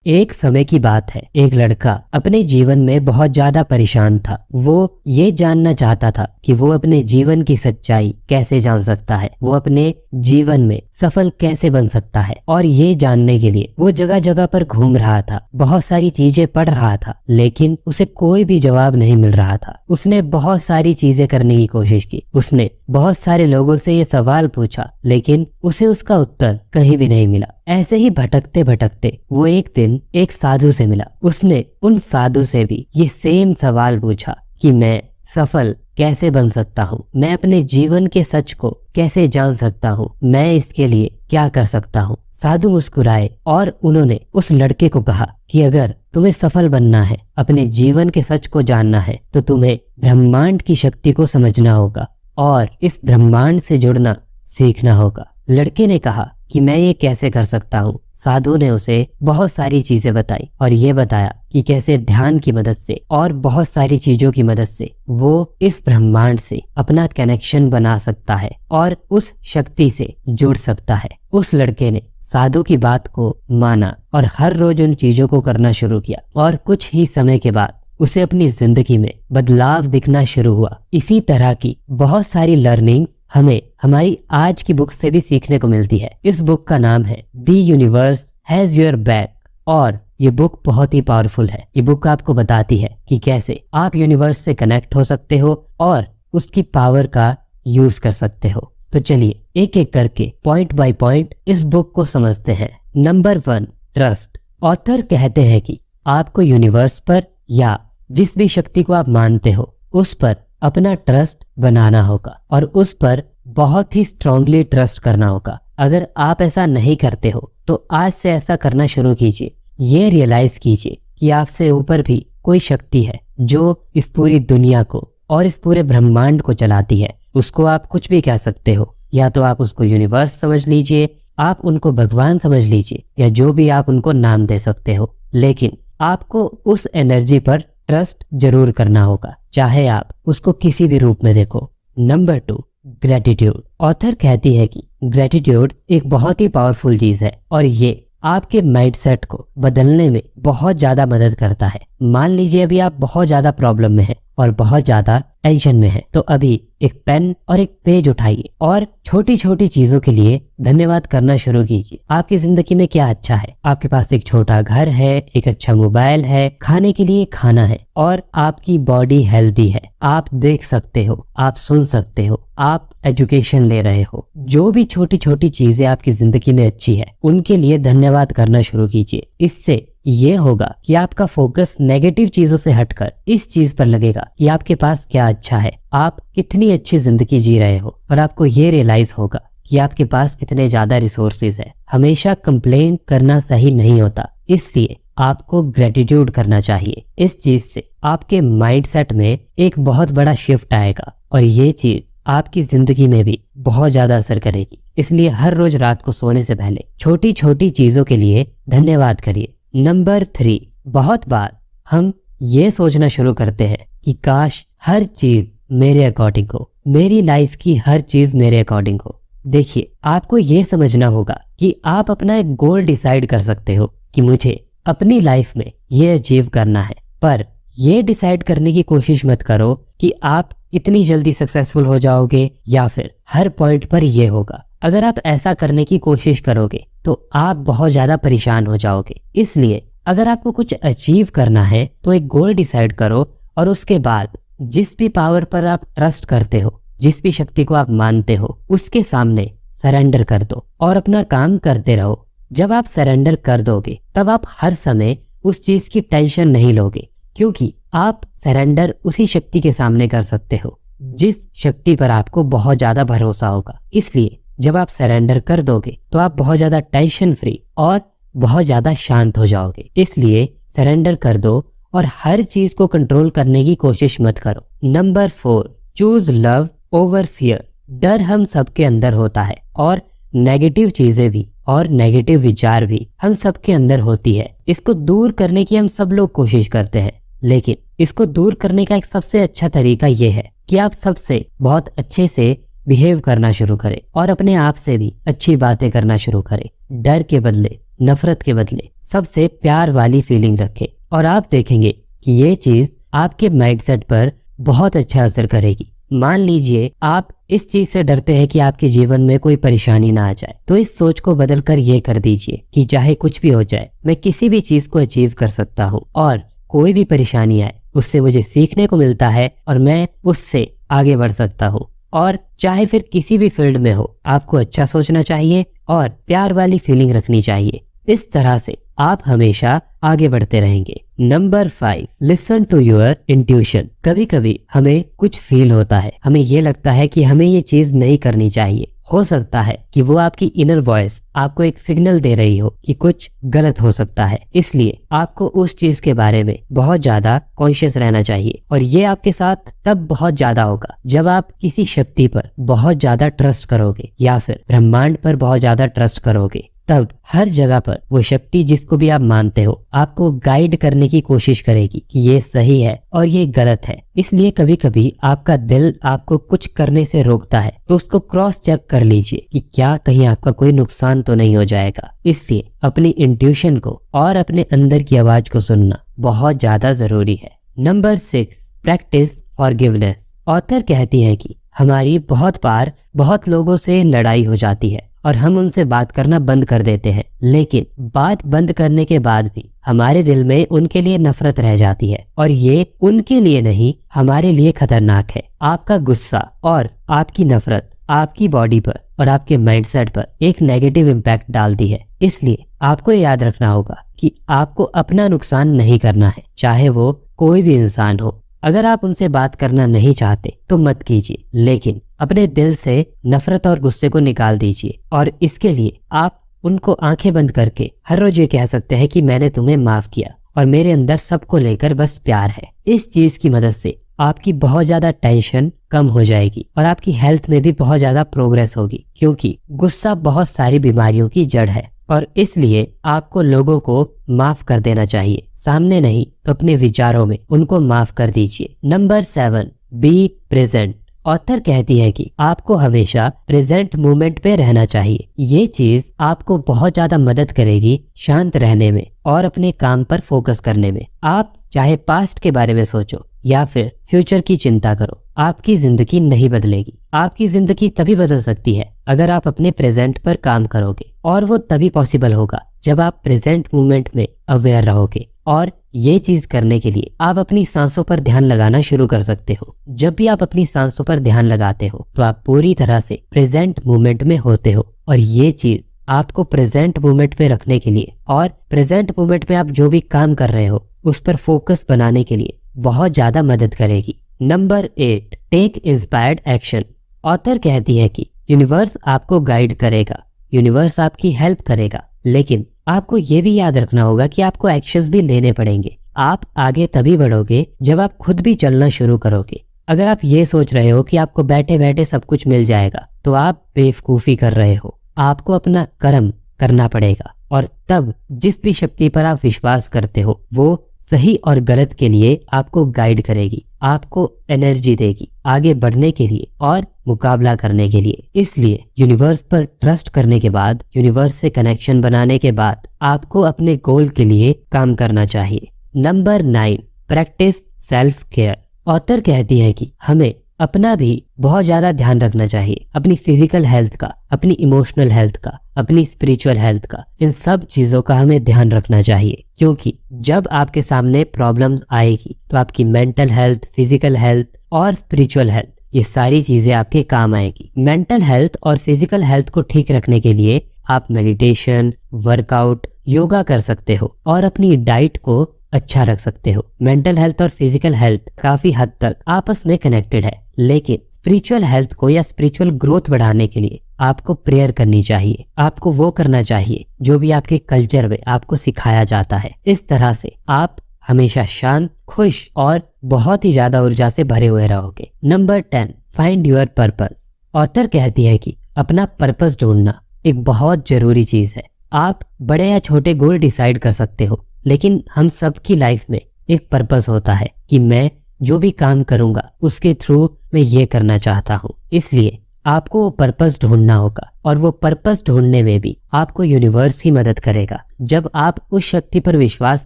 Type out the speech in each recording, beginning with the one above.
एक समय की बात है, एक लड़का अपने जीवन में बहुत ज्यादा परेशान था। वो ये जानना चाहता था कि वो अपने जीवन की सच्चाई कैसे जान सकता है, वो अपने जीवन में सफल कैसे बन सकता है। और ये जानने के लिए वो जगह जगह पर घूम रहा था, बहुत सारी चीजें पढ़ रहा था, लेकिन उसे कोई भी जवाब नहीं मिल रहा था। उसने बहुत सारी चीजें करने की कोशिश की, उसने बहुत सारे लोगों से ये सवाल पूछा, लेकिन उसे उसका उत्तर कहीं भी नहीं मिला। ऐसे ही भटकते भटकते वो एक दिन एक साधु से मिला। उसने उन साधु से भी ये सेम सवाल पूछा कि मैं सफल कैसे बन सकता हूँ, मैं अपने जीवन के सच को कैसे जान सकता हूँ, मैं इसके लिए क्या कर सकता हूँ। साधु मुस्कुराए और उन्होंने उस लड़के को कहा कि अगर तुम्हें सफल बनना है, अपने जीवन के सच को जानना है, तो तुम्हें ब्रह्मांड की शक्ति को समझना होगा और इस ब्रह्मांड से जुड़ना सीखना होगा। लड़के ने कहा कि मैं ये कैसे कर सकता हूँ। साधु ने उसे बहुत सारी चीजें बताई और ये बताया कि कैसे ध्यान की मदद से और बहुत सारी चीजों की मदद से वो इस ब्रह्मांड से अपना कनेक्शन बना सकता है और उस शक्ति से जुड़ सकता है। उस लड़के ने साधु की बात को माना और हर रोज उन चीजों को करना शुरू किया और कुछ ही समय के बाद उसे अपनी जिंदगी में बदलाव दिखना शुरू हुआ। इसी तरह की बहुत सारी लर्निंग्स हमें हमारी आज की बुक से भी सीखने को मिलती है। इस बुक का नाम है the universe has your back और ये बुक बहुत ही पावरफुल है। ये बुक आपको बताती है कि कैसे आप यूनिवर्स से कनेक्ट हो सकते हो और उसकी पावर का यूज कर सकते हो। तो चलिए एक एक करके पॉइंट बाय पॉइंट इस बुक को समझते हैं। Number 1, trust. ऑथर कहते हैं कि आपको यूनिवर्स पर या जिस भी शक्ति को आप मानते हो उस पर अपना ट्रस्ट बनाना होगा और उस पर बहुत ही स्ट्रांगली ट्रस्ट करना होगा। अगर आप ऐसा नहीं करते हो तो आज से ऐसा करना शुरू कीजिए। ये रियलाइज कीजिए कि आपसे ऊपर भी कोई शक्ति है जो इस पूरी दुनिया को और इस पूरे ब्रह्मांड को चलाती है। उसको आप कुछ भी कह सकते हो, या तो आप उसको यूनिवर्स समझ लीजिए, आप उनको भगवान समझ लीजिए, या जो भी आप उनको नाम दे सकते हो, लेकिन आपको उस एनर्जी पर ट्रस्ट जरूर करना होगा, चाहे आप उसको किसी भी रूप में देखो। Number 2, gratitude. ऑथर कहती है कि ग्रेटिट्यूड एक बहुत ही पावरफुल चीज है और ये आपके माइंडसेट को बदलने में बहुत ज्यादा मदद करता है। मान लीजिए अभी आप बहुत ज्यादा प्रॉब्लम में हैं और बहुत ज्यादा टेंशन में है, तो अभी एक पेन और एक पेज उठाइए और छोटी छोटी चीजों के लिए धन्यवाद करना शुरू कीजिए। आपकी जिंदगी में क्या अच्छा है? आपके पास एक छोटा घर है, एक अच्छा मोबाइल है, खाने के लिए खाना है और आपकी बॉडी हेल्दी है। आप देख सकते हो, आप सुन सकते हो, आप एजुकेशन ले रहे हो। जो भी छोटी छोटी चीजें आपकी जिंदगी में अच्छी है उनके लिए धन्यवाद करना शुरू कीजिए। इससे ये होगा कि आपका फोकस नेगेटिव चीजों से हटकर इस चीज पर लगेगा कि आपके पास क्या अच्छा है, आप कितनी अच्छी जिंदगी जी रहे हो और आपको ये रियलाइज होगा कि आपके पास कितने ज्यादा रिसोर्सेज है। हमेशा कंप्लेन करना सही नहीं होता, इसलिए आपको ग्रेटिट्यूड करना चाहिए। इस चीज से आपके माइंडसेट में एक बहुत बड़ा शिफ्ट आएगा और ये चीज आपकी जिंदगी में भी बहुत ज्यादा असर करेगी। इसलिए हर रोज रात को सोने से पहले छोटी छोटी चीजों के लिए धन्यवाद करिए। नंबर 3, बहुत बार हम ये सोचना शुरू करते हैं कि काश हर चीज मेरे अकॉर्डिंग हो, मेरी लाइफ की हर चीज मेरे अकॉर्डिंग हो। देखिए, आपको ये समझना होगा कि आप अपना एक गोल डिसाइड कर सकते हो कि मुझे अपनी लाइफ में ये अचीव करना है, पर ये डिसाइड करने की कोशिश मत करो कि आप इतनी जल्दी सक्सेसफुल हो जाओगे या फिर हर पॉइंट पर ये होगा। अगर आप ऐसा करने की कोशिश करोगे तो आप बहुत ज्यादा परेशान हो जाओगे। इसलिए अगर आपको कुछ अचीव करना है तो एक गोल डिसाइड करो और उसके बाद जिस भी पावर पर आप ट्रस्ट करते हो, जिस भी शक्ति को आप मानते हो, उसके सामने सरेंडर कर दो और अपना काम करते रहो। जब आप सरेंडर कर दोगे तब आप हर समय उस चीज की टेंशन नहीं लोगे, क्योंकि आप सरेंडर उसी शक्ति के सामने कर सकते हो जिस शक्ति पर आपको बहुत ज्यादा भरोसा होगा। इसलिए जब आप सरेंडर कर दोगे तो आप बहुत ज्यादा टेंशन फ्री और बहुत ज्यादा शांत हो जाओगे। इसलिए सरेंडर कर दो और हर चीज को कंट्रोल करने की कोशिश मत करो। Number 4, choose love over fear. डर हम सबके अंदर होता है और नेगेटिव चीजें भी और नेगेटिव विचार भी हम सबके अंदर होती है। इसको दूर करने की हम सब लोग कोशिश करते हैं, लेकिन इसको दूर करने का एक सबसे अच्छा तरीका यह है कि आप सबसे बहुत अच्छे से बिहेव करना शुरू करें और अपने आप से भी अच्छी बातें करना शुरू करें। डर के बदले नफरत के बदले सबसे प्यार वाली फीलिंग रखें और आप देखेंगे कि ये चीज आपके माइंडसेट पर बहुत अच्छा असर करेगी। मान लीजिए आप इस चीज से डरते हैं कि आपके जीवन में कोई परेशानी ना आ जाए, तो इस सोच को बदलकर ये कर दीजिए कि चाहे कुछ भी हो जाए, मैं किसी भी चीज को अचीव कर सकता हूँ और कोई भी परेशानी आए उससे मुझे सीखने को मिलता है और मैं उससे आगे बढ़ सकता हूँ। और चाहे फिर किसी भी फील्ड में हो, आपको अच्छा सोचना चाहिए और प्यार वाली फीलिंग रखनी चाहिए। इस तरह से आप हमेशा आगे बढ़ते रहेंगे। Number 5, listen to your intuition. कभी कभी हमें कुछ फील होता है, हमें ये लगता है कि हमें ये चीज नहीं करनी चाहिए। हो सकता है कि वो आपकी इनर वॉइस आपको एक सिग्नल दे रही हो कि कुछ गलत हो सकता है, इसलिए आपको उस चीज के बारे में बहुत ज्यादा कॉन्शियस रहना चाहिए। और ये आपके साथ तब बहुत ज्यादा होगा जब आप किसी शक्ति पर बहुत ज्यादा ट्रस्ट करोगे या फिर ब्रह्मांड पर बहुत ज्यादा ट्रस्ट करोगे। तब हर जगह पर वो शक्ति जिसको भी आप मानते हो आपको गाइड करने की कोशिश करेगी कि ये सही है और ये गलत है। इसलिए कभी कभी आपका दिल आपको कुछ करने से रोकता है, तो उसको क्रॉस चेक कर लीजिए कि क्या कहीं आपका कोई नुकसान तो नहीं हो जाएगा। इसलिए अपनी इंट्यूशन को और अपने अंदर की आवाज को सुनना बहुत ज्यादा जरूरी है। Number 6, practice forgiveness. ऑथर कहती है कि हमारी बहुत बार बहुत लोगों से लड़ाई हो जाती है और हम उनसे बात करना बंद कर देते हैं, लेकिन बात बंद करने के बाद भी हमारे दिल में उनके लिए नफरत रह जाती है और ये उनके लिए नहीं, हमारे लिए खतरनाक है। आपका गुस्सा और आपकी नफरत आपकी बॉडी पर और आपके माइंडसेट पर एक नेगेटिव इम्पैक्ट डालती है। इसलिए आपको याद रखना होगा कि आपको अपना नुकसान नहीं करना है, चाहे वो कोई भी इंसान हो। अगर आप उनसे बात करना नहीं चाहते तो मत कीजिए, लेकिन अपने दिल से नफरत और गुस्से को निकाल दीजिए। और इसके लिए आप उनको आंखें बंद करके हर रोज ये कह सकते हैं कि मैंने तुम्हें माफ किया और मेरे अंदर सबको लेकर बस प्यार है। इस चीज की मदद से आपकी बहुत ज्यादा टेंशन कम हो जाएगी और आपकी हेल्थ में भी बहुत ज्यादा प्रोग्रेस होगी, क्योंकि गुस्सा बहुत सारी बीमारियों की जड़ है। और इसलिए आपको लोगों को माफ कर देना चाहिए, सामने नहीं तो अपने विचारों में उनको माफ कर दीजिए। Number 7, be present. ऑथर कहती है कि आपको हमेशा प्रेजेंट मोमेंट पे रहना चाहिए। ये चीज आपको बहुत ज्यादा मदद करेगी शांत रहने में और अपने काम पर फोकस करने में। आप चाहे पास्ट के बारे में सोचो या फिर फ्यूचर की चिंता करो, आपकी जिंदगी नहीं बदलेगी। आपकी जिंदगी तभी बदल सकती है अगर आप अपने प्रेजेंट पर काम करोगे, और वो तभी पॉसिबल होगा जब आप प्रेजेंट मोमेंट में अवेयर रहोगे। और ये चीज करने के लिए आप अपनी सांसों पर ध्यान लगाना शुरू कर सकते हो। जब भी आप अपनी सांसों पर ध्यान लगाते हो तो आप पूरी तरह से प्रेजेंट मोमेंट में होते हो, और ये चीज आपको प्रेजेंट मोमेंट में रखने के लिए और प्रेजेंट मोमेंट में आप जो भी काम कर रहे हो उस पर फोकस बनाने के लिए बहुत ज्यादा मदद करेगी। Number 8, take inspired action. Author कहती है कि यूनिवर्स आपको गाइड करेगा, यूनिवर्स आपकी हेल्प करेगा, लेकिन आपको ये भी याद रखना होगा कि आपको एक्शंस भी लेने पड़ेंगे। आप आगे तभी बढ़ोगे जब आप खुद भी चलना शुरू करोगे। अगर आप ये सोच रहे हो कि आपको बैठे बैठे सब कुछ मिल जाएगा तो आप बेवकूफी कर रहे हो। आपको अपना कर्म करना पड़ेगा, और तब जिस भी शक्ति पर आप विश्वास करते हो वो सही और गलत के लिए आपको गाइड करेगी, आपको एनर्जी देगी आगे बढ़ने के लिए और मुकाबला करने के लिए। इसलिए यूनिवर्स पर ट्रस्ट करने के बाद, यूनिवर्स से कनेक्शन बनाने के बाद आपको अपने गोल के लिए काम करना चाहिए। Number 9, practice self care. Author कहती है कि हमें अपना भी बहुत ज्यादा ध्यान रखना चाहिए, अपनी फिजिकल हेल्थ का, अपनी इमोशनल हेल्थ का, अपनी स्पिरिचुअल हेल्थ का। इन सब चीजों का हमें ध्यान रखना चाहिए, क्योंकि जब आपके सामने प्रॉब्लम्स आएगी तो आपकी मेंटल हेल्थ, फिजिकल हेल्थ और स्पिरिचुअल हेल्थ, ये सारी चीजें आपके काम आएगी। मेंटल हेल्थ और फिजिकल हेल्थ को ठीक रखने के लिए आप मेडिटेशन, वर्कआउट, योगा कर सकते हो और अपनी डाइट को अच्छा रख सकते हो। मेंटल हेल्थ और फिजिकल हेल्थ काफी हद तक आपस में कनेक्टेड है, लेकिन स्पिरिचुअल हेल्थ को या स्पिरिचुअल ग्रोथ बढ़ाने के लिए आपको प्रेयर करनी चाहिए। आपको वो करना चाहिए जो भी आपके कल्चर में आपको सिखाया जाता है। इस तरह से आप हमेशा शांत, खुश और बहुत ही ज्यादा ऊर्जा से भरे हुए रहोगे। Number 10, find your purpose. Author कहती है कि अपना पर्पस ढूंढना एक बहुत जरूरी चीज है। आप बड़े या छोटे गोल डिसाइड कर सकते हो, लेकिन हम सबकी लाइफ में एक पर्पस होता है कि मैं जो भी काम करूंगा उसके थ्रू मैं ये करना चाहता हूँ। इसलिए आपको वो पर्पस ढूंढना होगा, और वो पर्पस ढूंढने में भी आपको यूनिवर्स ही मदद करेगा। जब आप उस शक्ति पर विश्वास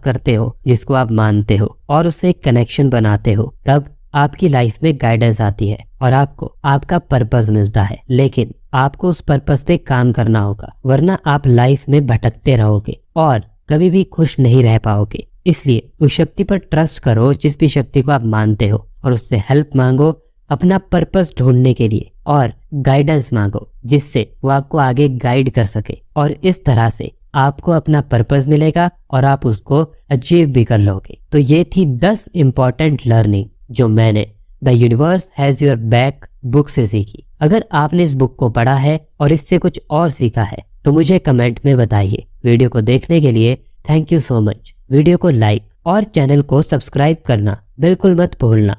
करते हो जिसको आप मानते हो और उससे एक कनेक्शन बनाते हो, तब आपकी लाइफ में गाइडेंस आती है और आपको आपका पर्पस मिलता है। लेकिन आपको उस पर्पस पे काम करना होगा, वरना आप लाइफ में भटकते रहोगे और कभी भी खुश नहीं रह पाओगे। इसलिए उस शक्ति पर ट्रस्ट करो जिस भी शक्ति को आप मानते हो, और उससे हेल्प मांगो अपना पर्पस ढूंढने के लिए, और गाइडेंस मांगो जिससे वो आपको आगे गाइड कर सके। और इस तरह से आपको अपना पर्पस मिलेगा और आप उसको अचीव भी कर लोगे। तो ये थी 10 इंपॉर्टेंट लर्निंग जो मैंने the universe has your back book से सीखी। अगर आपने इस बुक को पढ़ा है और इससे कुछ और सीखा है तो मुझे कमेंट में बताइए। वीडियो को देखने के लिए thank you so much. Video को लाइक और चैनल को सब्सक्राइब करना बिल्कुल मत भूलना।